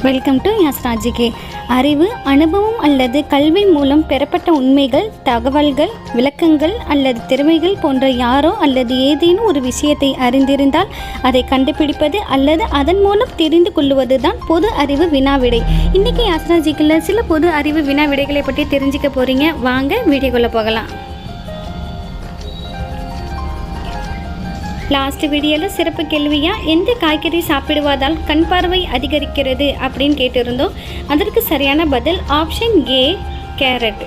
Welcome to யாஸ்ராஜிகே. அறிவு, அனுபவம் அல்லது கல்வி மூலம் பெறப்பட்ட உண்மைகள், தகவல்கள், விளக்கங்கள் அல்லது திறமைகள் போன்ற யாரோ அல்லது ஏதேனும் ஒரு விஷயத்தை அறிந்திருந்தால் அதை கண்டுபிடிப்பது அல்லது அதன் மூலம் தெரிந்து கொள்வது தான் பொது அறிவு வினாவிடை. இன்றைக்கி யாஸ்ராஜிக்கில் சில பொது அறிவு வினாவிடைகளை பற்றி தெரிஞ்சுக்க போகிறீங்க. வாங்க வீடியோக்குள்ளே போகலாம். லாஸ்ட் வீடியோவில் சிறப்பு கேள்வியாக எந்த காய்கறி சாப்பிடுவதால் கண் பார்வை அதிகரிக்கிறது அப்படின்னு கேட்டிருந்தோம். அதற்கு சரியான பதில் ஆப்ஷன் ஏ, கேரட்.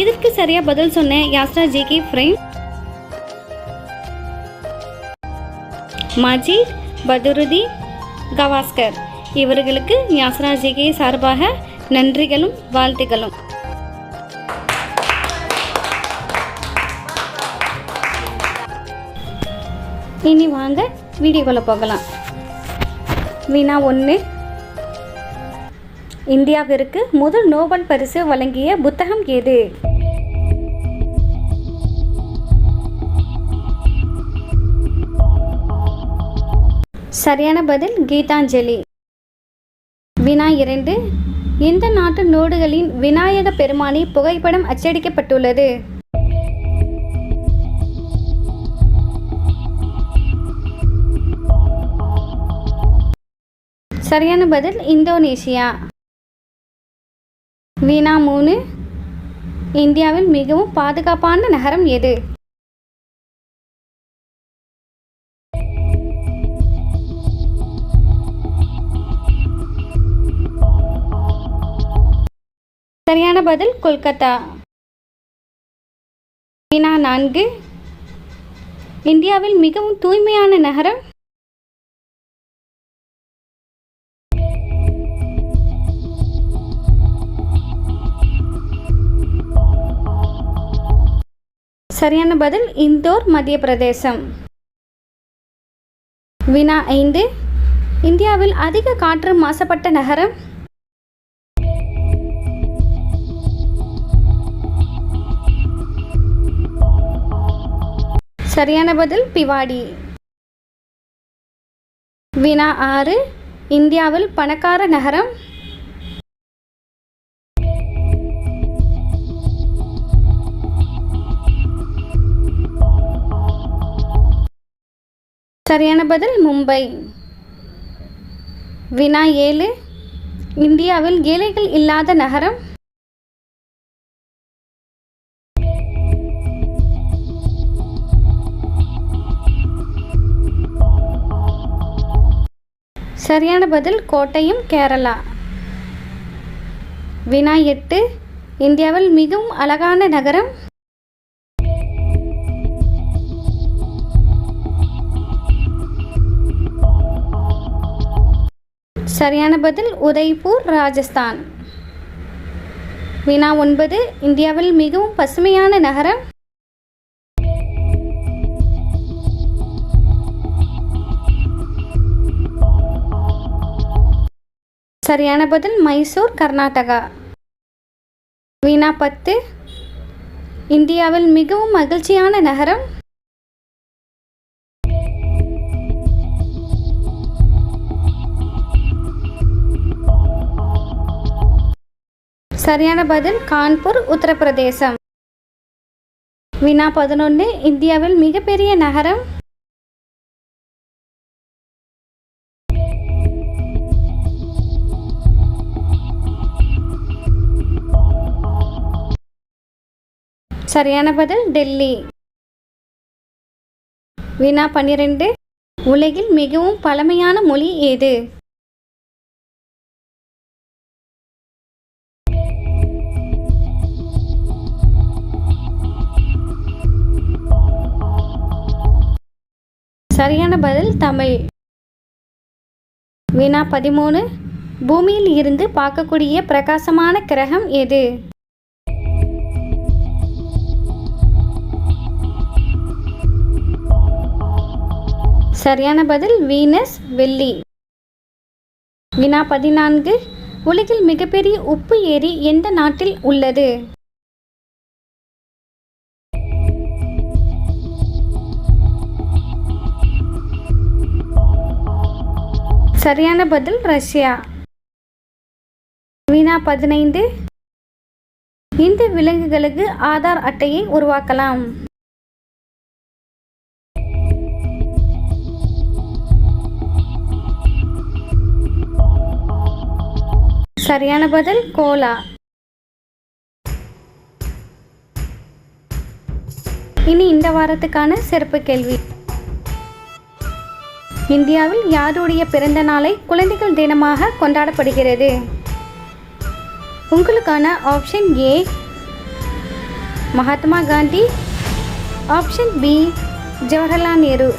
இதற்கு சரியாக பதில் சொன்ன யாஸ்ராஜிகே ஃப்ரெண்ட் மஜீத், பதுருதீன், கவாஸ்கர் இவர்களுக்கு யாஸ்ராஜிகே சார்பாக நன்றிகளும் வாழ்த்துக்களும். இனி வாங்க வீடியோக்குள்ளே போகலாம். வினா 1. இந்தியாவிற்கு முதல் நோபல் பரிசு வழங்கிய புத்தகம் எது? சரியான பதில் கீதாஞ்சலி. வினா 2. எந்த நாட்டு நோடுகளின் விநாயக பெருமானி புகைப்படம் அச்சடிக்கப்பட்டுள்ளது? சரியான பதில் இந்தோனேசியா. வினா 3. இந்தியாவில் மிகவும் பாதுகாப்பான நகரம் எது? சரியான பதில் கொல்கத்தா. வினா 4. இந்தியாவில் மிகவும் தூய்மையான நகரம்? சரியான பதில் இந்தோர், மத்திய பிரதேசம். வினா 5. இந்தியாவில் அதிக காற்று மாசுபட்ட நகரம்? சரியான பதில் பிவாடி. வினா 6. இந்தியாவில் பணக்கார நகரம்? சரியான பதில் மும்பை. வினா 7. இந்தியாவில் ஏழைகள் இல்லாத நகரம்? சரியான பதில் கோட்டயம், கேரளா. வினா 8. இந்தியாவில் மிகவும் அழகான நகரம்? சரியான பதில் உதய்பூர், ராஜஸ்தான். வினா 9. இந்தியாவில் மிகவும் பசுமையான நகரம்? சரியான பதில் மைசூர், கர்நாடகா. வினா 10. இந்தியாவில் மிகவும் மகிழ்ச்சியான நகரம்? சரியான பதில் கான்பூர், உத்தரப்பிரதேசம். வினா 11. இந்தியாவில் மிகப்பெரிய நகரம்? சரியான பதில் டெல்லி. வினா 12. உலகில் மிகவும் பழமையான மொழி எது? சரியான பதில் தமிழ். வினா 13. பூமியில் இருந்து பார்க்கக்கூடிய பிரகாசமான கிரகம் எது? சரியான பதில் வீனஸ், வெள்ளி. வினா 14. உலகில் மிகப்பெரிய உப்பு ஏரி எந்த நாட்டில் உள்ளது? சரியான பதில் ரஷ்யா. வினா 15. இந்த விலங்குகளுக்கு ஆதார் அட்டையை உருவாக்கலாம். சரியான பதில் கோலா. இனி இந்த வாரத்துக்கான சிறப்பு கேள்வி. இந்தியாவில் யாருடைய பிறந்த நாளை குழந்தைகள் தினமாக கொண்டாடப்படுகிறது? உங்களுக்கான option A Mahatma Gandhi, option B Jawaharlal Nehru.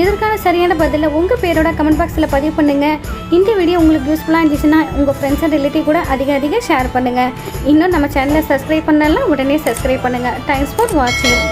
இதற்கான சரியான பதிலை உங்கள் பேரோட கமெண்ட் பாக்ஸில் பதிவு பண்ணுங்கள். இந்த வீடியோ உங்களுக்கு யூஸ்ஃபுல்லாக இருந்துச்சுன்னா உங்கள் ஃப்ரெண்ட்ஸ் அண்ட் ரிலேட்டிவ் கூட அதிக ஷேர் பண்ணுங்கள். இன்னும் நம்ம சேனலை சப்ஸ்கிரைப் பண்ணலாம், உடனே சப்ஸ்கிரைப் பண்ணுங்கள். தேங்க்ஸ் ஃபார் வாட்சிங்.